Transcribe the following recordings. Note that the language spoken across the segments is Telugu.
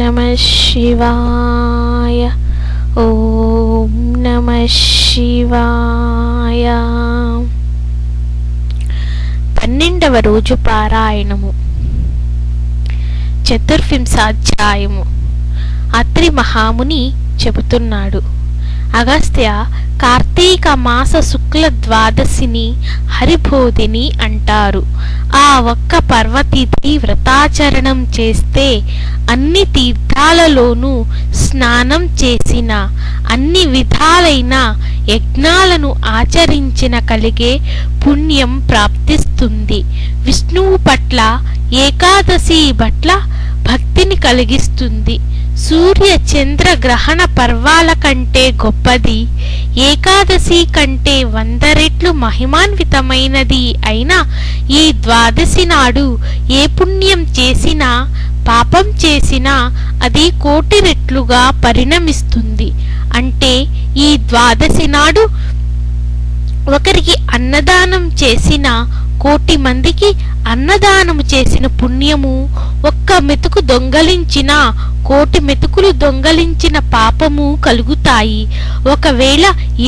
నమః శివాయ. ఓం నమః శివాయ. 12వ రోజు పారాయణము. చతుర్వింశాధ్యాయము. అత్రి మహాముని చెబుతున్నాడు. అగస్త్య, కార్తీక మాస శుక్ల ద్వాదశిని హరిబోధిని అంటారు. ఆ ఒక్క పర్వతిథి వ్రతాచరణం చేస్తే అన్ని తీర్థాలలోనూ స్నానం చేసిన, అన్ని విధాలైన యజ్ఞాలను ఆచరించిన కలిగే పుణ్యం ప్రాప్తిస్తుంది. విష్ణువు పట్ల, ఏకాదశి పట్ల భక్తిని కలిగిస్తుంది. సూర్య చంద్ర గ్రహణ పర్వాల కంటే గొప్పది, ఏకాదశి కంటే 100 రెట్లు మహిమాన్వితమైనది అయిన ఈ ద్వాదశి నాడు ఏ పుణ్యం చేసినా, పాపం చేసినా అది 1,000,000 రెట్లుగా పరిణమిస్తుంది. అంటే ఈ ద్వాదశి నాడు ఒకరికి అన్నదానం చేసిన 1,000,000 మందికి అన్నదానము చేసిన పుణ్యము, ఒక్క మెతుకు దొంగలించిన 1,000,000 మెతుకులు దొంగలించిన పాపము కలుగుతాయి. ఒకవేళ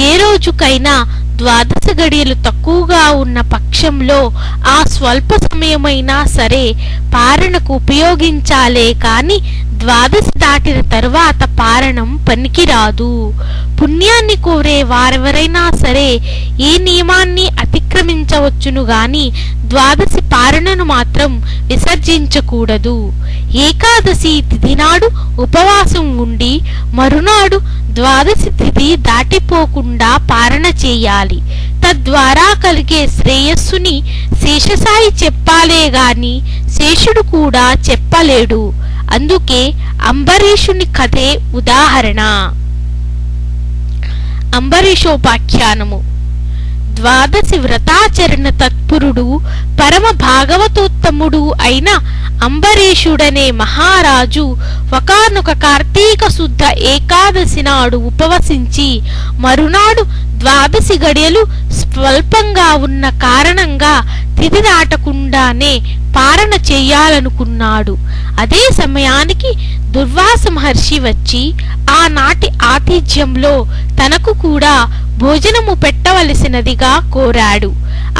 ఏ రోజుకైనా ద్వాదశ గడియలు తక్కువగా ఉన్న పక్షంలో ఆ స్వల్ప సమయమైనా సరే పారణకు ఉపయోగించాలే కాని ద్వాదశి దాటిన తరువాత పారణం పనికిరాదు. పుణ్యాన్ని కోరే వారెవరైనా సరే ఏ నియమాన్ని అతిక్రమించవచ్చును గాని ద్వాదశి పారణను మాత్రం విసర్జించకూడదు. ఏకాదశి తిథి నాడు ఉపవాసం ఉండి మరునాడు ద్వాదశి తిథి దాటిపోకుండా పారణ చేయాలి. తద్వారా కలిగే శ్రేయస్సుని శేషసాయి చెప్పాలే గాని శేషుడు కూడా చెప్పలేడు. అందుకే అంబరీషుని కథే ఉదాహరణ. అంబరీషోపాఖ్యానము. ద్వాదశి వ్రతాచరణ తత్పురుడు, పరమ భాగవతోత్తముడు అయిన అంబరీషుడనే మహారాజు ఒకానొక కార్తీక శుద్ధ ఏకాదశి నాడు ఉపవసించి మరునాడు ద్వాదశి గడియలు స్వల్పంగా ఉన్న కారణంగా తిథి దాటకుండానే పారణ చెయ్యాలనుకున్నాడు. అదే సమయానికి దుర్వాస మహర్షి వచ్చి ఆనాటి ఆతిథ్యంలో తనకు కూడా భోజనము పెట్టవలసినదిగా కోరాడు.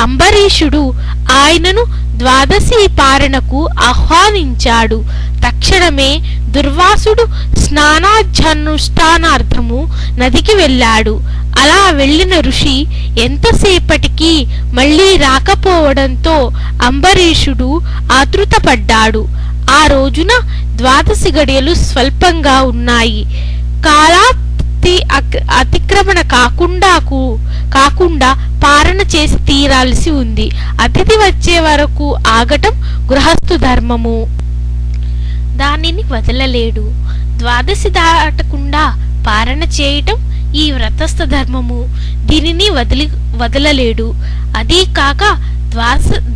అంబరీషుడు ఆయనను ద్వాదశి పారణకు ఆహ్వానించాడు. తక్షణమే దుర్వాసుడు స్నానాధ్యానుష్ఠానార్థము నదికి వెళ్ళాడు. అలా వెళ్ళిన ఋషి ఎంతసేపటికి మళ్ళీ రాకపోవడంతో అంబరీషుడు ఆతృతపడ్డాడు. ఆ రోజున ద్వాదశి గడియలు స్వల్పంగా ఉన్నాయి. అతిక్రమణ కాకుండా పారణ చేసి తీరాల్సి ఉంది. అతిథి వచ్చే వరకు ఆగటం గృహస్థు ధర్మము, దానిని వదలలేడు. ద్వాదశి దాటకుండా పారణ చేయటం ఈ వ్రతస్థ ధర్మము, దీనిని వదలలేడు. అదీ కాక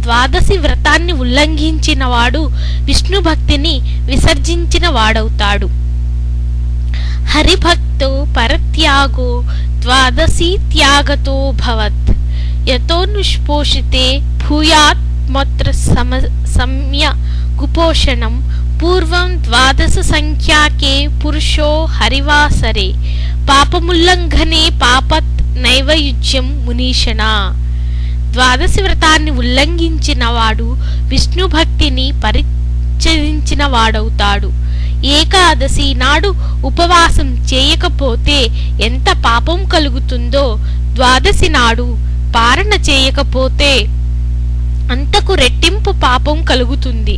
ద్వాదశి వ్రతాన్ని ఉల్లంఘించిన వాడు విష్ణు భక్తిని విసర్జించిన వాడవుతాడు. హరిభక్తో పరత్యాగో ద్వాదశి త్యాగతో భవత్. యతోనుష్పోషితే భూయాత్ మత్ర సమ్య కుపోషణం పూర్వం ద్వాదశ సంఖ్యాకే పురుషో హరివాసరే పాపముల్లంఘనే పాపత్ నైవయుజ్యం మునీషణ. ద్వాదశి వ్రతాన్ని ఉల్లంఘించిన వాడు విష్ణు భక్తిని పరిత్యజించిన వాడవుతాడు. ఏకాదశి నాడు ఉపవాసం చేయకపోతే ఎంత పాపం కలుగుతుందో ద్వాదశి నాడు పారణ చేయకపోతే అంతకు రెట్టింపు పాపం కలుగుతుంది.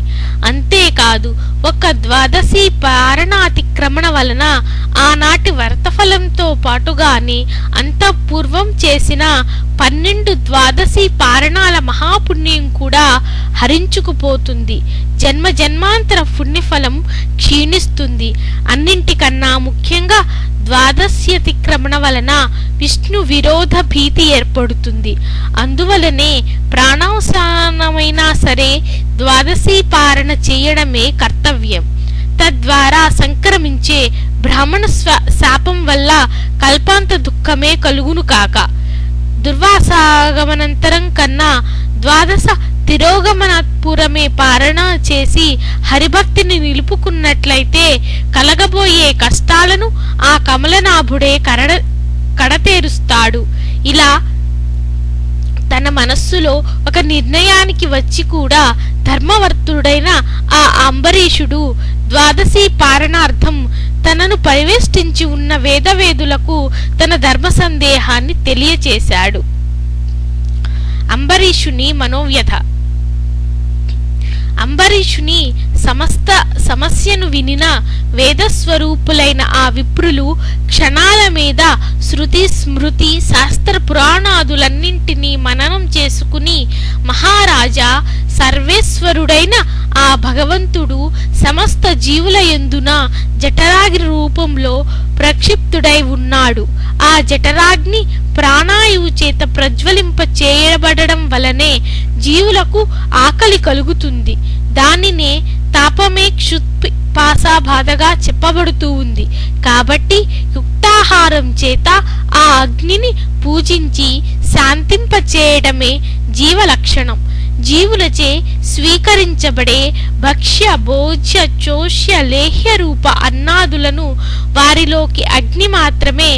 అంతేకాదు, ఒక ద్వాదశి పారణాతిక్రమణ వలన ఆనాటి వ్రతఫలంతో పాటుగానే అంత పూర్వం చేసిన 12 ద్వాదశి పారణాల మహాపుణ్యం కూడా హరించుకుపోతుంది. జన్మ జన్మాంతర పుణ్యఫలం క్షీణిస్తుంది. అన్నింటికన్నా ముఖ్యంగా ద్వాదశ్యతిక్రమణ వలన విష్ణు విరోధ భీతి ఏర్పడుతుంది. అందువలనే ప్రాణావసానమైనా సరే ద్వాదశి పారణ చేయడమే కర్తవ్యం. తద్వారా సంక్రమించే బ్రాహ్మణ శాపం వల్ల కల్పాంత దుఃఖమే కలుగును కాక. దుర్వాసాగమనంతరం కన్నా ద్వాదశ తిరోగమనపురమే పారణ చేసి హరిభక్తిని నిలుపుకున్నట్లయితే కలగబోయే కష్టాలను ఆ కమలనాభుడే కడతేరుస్తాడు. ఇలా తన మనస్సులో ఒక నిర్ణయానికి వచ్చి కూడా ధర్మవర్తుడైన ఆ అంబరీషుడు ద్వాదశి పారణార్థం తనను పరివేష్టించి ఉన్న వేదవేదులకు తన ధర్మ సందేహాన్ని తెలియచేశాడు. అంబరీషుని మనోవ్యథ. అంబరీషుని సమస్యను వినిన వేదస్వరూపులైన ఆ విప్రులు క్షణాల మీద శృతి స్మృతి శాస్త్ర పురాణాదులన్నింటినీ మననం చేసుకుని, మహారాజా, సర్వేశ్వరుడైన ఆ భగవంతుడు సమస్త జీవుల యందున జఠరాగ్ని రూపంలో ప్రక్షిప్తుడై ఉన్నాడు. ఆ జఠరాగ్ని ప్రాణాయువు చేత ప్రజ్వలింప చేయబడడం వలనే జీవులకు ఆకలి కలుగుతుంది. దానినే తాపమే క్షుత్పాసాబాధగా చెప్పబడుతూ ఉంది. కాబట్టి యుక్తాహారం చేత ఆ అగ్నిని పూజించి శాంతింపచేయడమే జీవ లక్షణం. జీవులచే స్వీకరించబడే భక్ష్య భోజ్య చోష్య లేహ్య రూప అన్నాదులను వారిలోకి అగ్ని మాత్రమే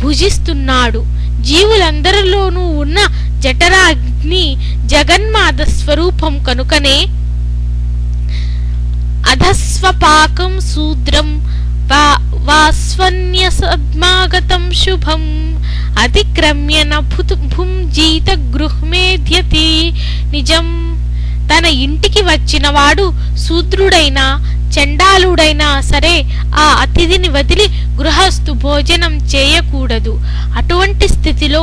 భుజిస్తున్నాడు. జీవులందరిలోనూ ఉన్న జఠరాగ్ని జగన్మాత స్వరూపం కనుకనే అధస్వపాకం శూద్రం వాస్వన్యసద్మాగతం శుభం అతిక్రమ్య భుంజీత గృహ్మేధ్యతి నిజం. తన ఇంటికి వచ్చిన వాడు శూద్రుడైనా చండాలుడైనా సరే ఆ అతిథిని వదిలి గృహస్థు భోజనం చేయకూడదు. అటువంటి స్థితిలో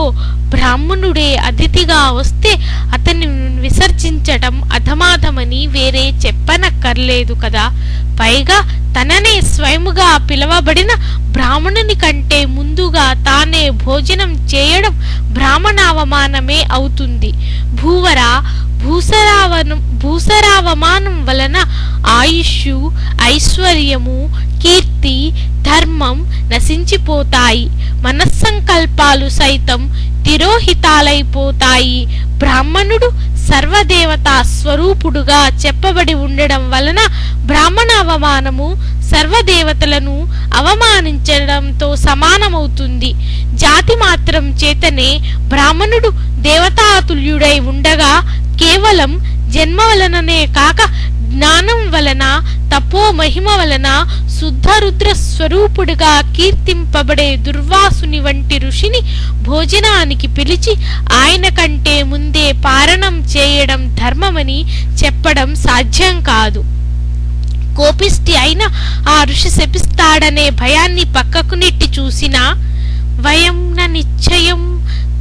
బ్రాహ్మణుడే అతిథిగా వస్తే అతన్ని విసర్జించటం అధమాధమని వేరే చెప్పనక్కర్లేదు కదా. పైగా తననే స్వయముగా పిలవబడిన బ్రాహ్మణుని కంటే ముందుగా తానే భోజనం చేయడం బ్రాహ్మణావమానమే అవుతుంది. భూసరావమానం వలన ఆయుష్షు, ఐశ్వర్యము, కీర్తి, ధర్మం నశించిపోతాయి. మనస్సంకల్పాలు సైతం తిరోహితాలైపోతాయి. బ్రాహ్మణుడు సర్వదేవతా స్వరూపుడుగా చెప్పబడి ఉండడం వలన బ్రాహ్మణ అవమానము సర్వదేవతలను అవమానించడంతో సమానమవుతుంది. జాతి మాత్రం చేతనే బ్రాహ్మణుడు దేవతాతుల్యుడై ఉండగా కేవలం జన్మ వలననే కాక జ్ఞానం వలన తపో మహిమ వలన శుద్ధ రుద్ర స్వరూపుడుగా కీర్తింపబడే దుర్వాసుని వంటి ఋషిని భోజనానికి పిలిచి ఆయన కంటే ముందే పారణం చేయడం ధర్మమని చెప్పడం సాధ్యం కాదు. కోపిష్టి అయిన ఆ ఋషి శపిస్తాడనే భయాన్ని పక్కకు నెట్టి చూసినా వయం న నిశ్చయం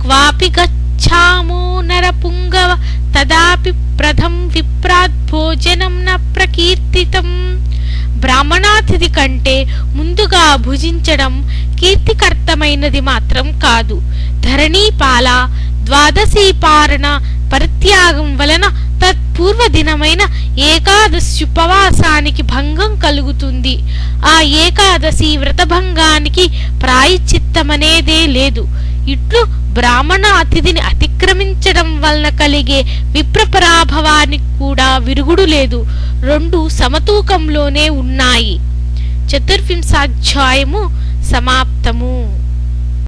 క్వాపి గచ్ఛామో నరపుంగవ తదాపి ప్రథం విప్రాత్ భోజనం న ప్రకీర్తితం. బ్రాహ్మణాతిథి కంటే ముందుగా భుజించడం కీర్తికర్తమైనది మాత్రం కాదు. ధరణీపాల ద్వాదశీ పారణ పరిత్యాగం వలన తత్పూర్వ దినమైన ఏకాదశుపవాసానికి భంగం కలుగుతుంది. ఆ ఏకాదశి వ్రతభంగానికి ప్రాయశ్చిత్తమనేదే లేదు. ఇట్లు బ్రాహ్మణ అతిథిని అతిక్రమించడం వలన కలిగే విప్రపరాభవానికి కూడా విరుగుడు లేదు. రెండు సమతూకంలోనే ఉన్నాయి. 4వ అధ్యాయము సమాప్తము.